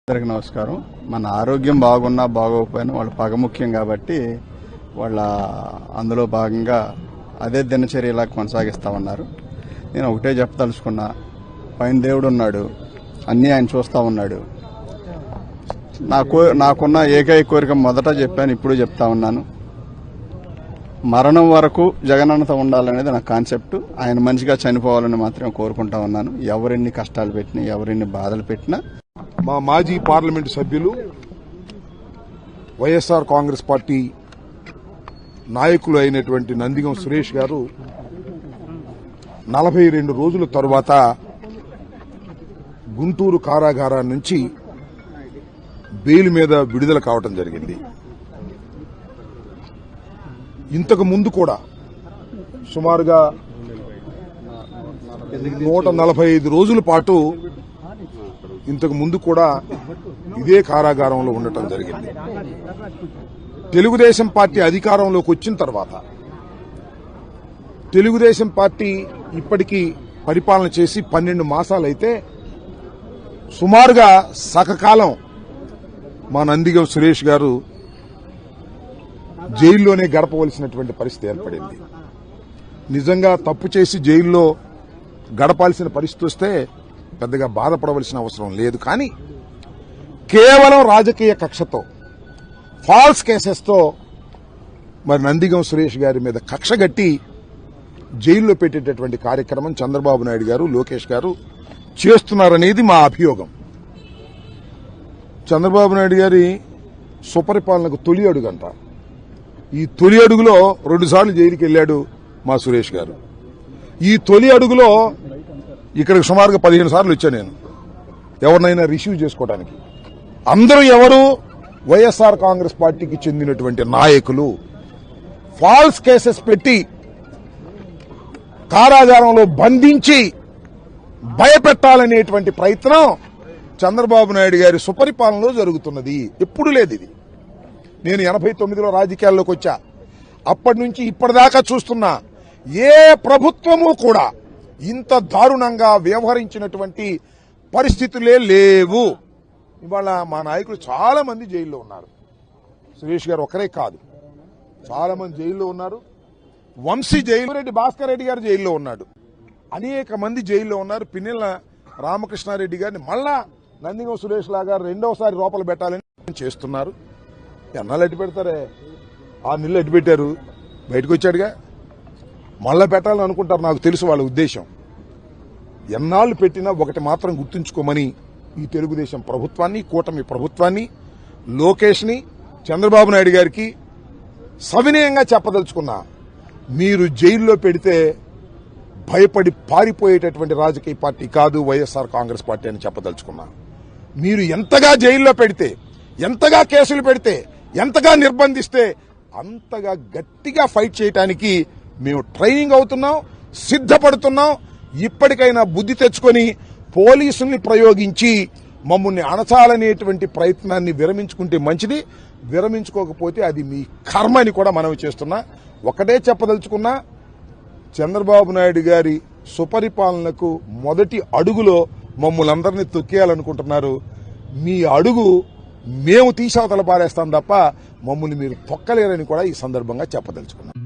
అందరికీ నమస్కారం. మన ఆరోగ్యం బాగున్నా బాగోకపోయినా వాళ్ళ పగ ముఖ్యం కాబట్టి వాళ్ళ అందులో భాగంగా అదే దినచర్య ఇలా కొనసాగిస్తామన్నారు. నేను ఒకటే చెప్పదలుచుకున్నా, పైన దేవుడు ఉన్నాడు, అన్నీ ఆయన చూస్తూ ఉన్నాడు. నాకున్న ఏకైక కోరిక మొదట చెప్పాను, ఇప్పుడు చెప్తా ఉన్నాను, మరణం వరకు జగనన్నతో ఉండాలనేది నా కాన్సెప్ట్. ఆయన మంచిగా చనిపోవాలని మాత్రమే కోరుకుంటా ఉన్నాను. ఎవరెన్ని కష్టాలు పెట్టినా, ఎవరెన్ని బాధలు పెట్టినా. మా మాజీ పార్లమెంటు సభ్యులు వైఎస్ఆర్ కాంగ్రెస్ పార్టీ నాయకులు అయినటువంటి నందిగం సురేష్ గారు 42 రోజుల తరువాత గుంటూరు కారాగారం నుంచి బెయిల్ మీద విడుదల కావడం జరిగింది. ఇంతకు ముందు కూడా సుమారుగా 145 రోజుల పాటు ఇంతకు ముందు కూడా ఇదే కారాగారంలో ఉండటం జరిగింది. తెలుగుదేశం పార్టీ అధికారంలోకి వచ్చిన తర్వాత తెలుగుదేశం పార్టీ ఇప్పటికీ పరిపాలన చేసి 12 మాసాలైతే సుమారుగా సగకాలం మా నందిగం సురేష్ గారు జైల్లోనే గడపవలసినటువంటి పరిస్థితి ఏర్పడింది. నిజంగా తప్పు చేసి జైల్లో గడపాల్సిన పరిస్థితి వస్తే పెద్దగా బాధపడవలసిన అవసరం లేదు. కానీ కేవలం రాజకీయ కక్షతో, ఫాల్స్ కేసెస్తో మరి నందిగం సురేష్ గారి మీద కక్ష గట్టి జైల్లో పెట్టేటటువంటి కార్యక్రమం చంద్రబాబు నాయుడు గారు, లోకేష్ గారు చేస్తున్నారనేది మా అభియోగం. చంద్రబాబు నాయుడు గారి సుపరిపాలనకు తొలి అడుగంట. ఈ తొలి అడుగులో 2 సార్లు జైలుకి వెళ్లాడు మా సురేష్ గారు. ఈ తొలి అడుగులో ఇక్కడికి సుమారుగా 15 సార్లు వచ్చా నేను ఎవరినైనా రిసీవ్ చేసుకోవడానికి. అందరూ ఎవరు? వైఎస్ఆర్ కాంగ్రెస్ పార్టీకి చెందినటువంటి నాయకులు. ఫాల్స్ కేసెస్ పెట్టి కారాగారంలో బంధించి భయపెట్టాలనేటువంటి ప్రయత్నం చంద్రబాబు నాయుడు గారి సుపరిపాలనలో జరుగుతున్నది. ఎప్పుడు లేదు ఇది. నేను 89లో రాజకీయాల్లోకి వచ్చా. అప్పటి నుంచి ఇప్పటిదాకా చూస్తున్నా ఏ ప్రభుత్వము కూడా ఇంత దారుణంగా వ్యవహరించినటువంటి పరిస్థితులే లేవు. ఇవాళ మా నాయకులు చాలా మంది జైల్లో ఉన్నారు. సురేష్ గారు ఒకరే కాదు, చాలా మంది జైల్లో ఉన్నారు. వంశీ జైలు, రెడ్డి భాస్కర్ రెడ్డి గారు జైల్లో ఉన్నాడు. అనేక మంది జైల్లో ఉన్నారు. పిన్నెల రామకృష్ణారెడ్డి గారిని మళ్ళా నందిగం సురేష్ లాగా రెండోసారి లోపల పెట్టాలని చేస్తున్నారు. ఎన్నాళ్ళు అడ్డు పెడతారే? 6 నెలలు అడ్డు పెట్టారు, బయటకు వచ్చాడుగా. మళ్ళా పెట్టాలని అనుకుంటారు, నాకు తెలుసు వాళ్ళ ఉద్దేశం. ఎన్నాళ్లు పెట్టినా ఒకటి మాత్రం గుర్తుంచుకోమని ఈ తెలుగుదేశం ప్రభుత్వాన్ని, కూటమి ప్రభుత్వాన్ని, లోకేష్ ని, చంద్రబాబు నాయుడు గారికి సవినయంగా చెప్పదలుచుకున్నా, మీరు జైల్లో పెడితే భయపడి పారిపోయేటటువంటి రాజకీయ పార్టీ కాదు వైఎస్ఆర్ కాంగ్రెస్ పార్టీ అని చెప్పదలుచుకున్నా. మీరు ఎంతగా జైల్లో పెడితే, ఎంతగా కేసులు పెడితే, ఎంతగా నిర్బంధిస్తే అంతగా గట్టిగా ఫైట్ చేయడానికి మేము ట్రైనింగ్ అవుతున్నాం, సిద్ధపడుతున్నాం. ఇప్పటికైనా బుద్ధి తెచ్చుకొని పోలీసుల్ని ప్రయోగించి మమ్మల్ని అణచాలనేటువంటి ప్రయత్నాన్ని విరమించుకుంటే మంచిది. విరమించుకోకపోతే అది మీ కర్మ అని కూడా మనవి చేస్తున్నా. ఒకటే చెప్పదలుచుకున్నా, చంద్రబాబు నాయుడు గారి సుపరిపాలనకు మొదటి అడుగులో మమ్మల్ని అందరినీ తొక్కేయాలనుకుంటున్నారు. మీ అడుగు మేము తీసవతల పారేస్తాం తప్ప మమ్మల్ని మీరు తొక్కలేరని కూడా ఈ సందర్భంగా చెప్పదలుచుకున్నాం.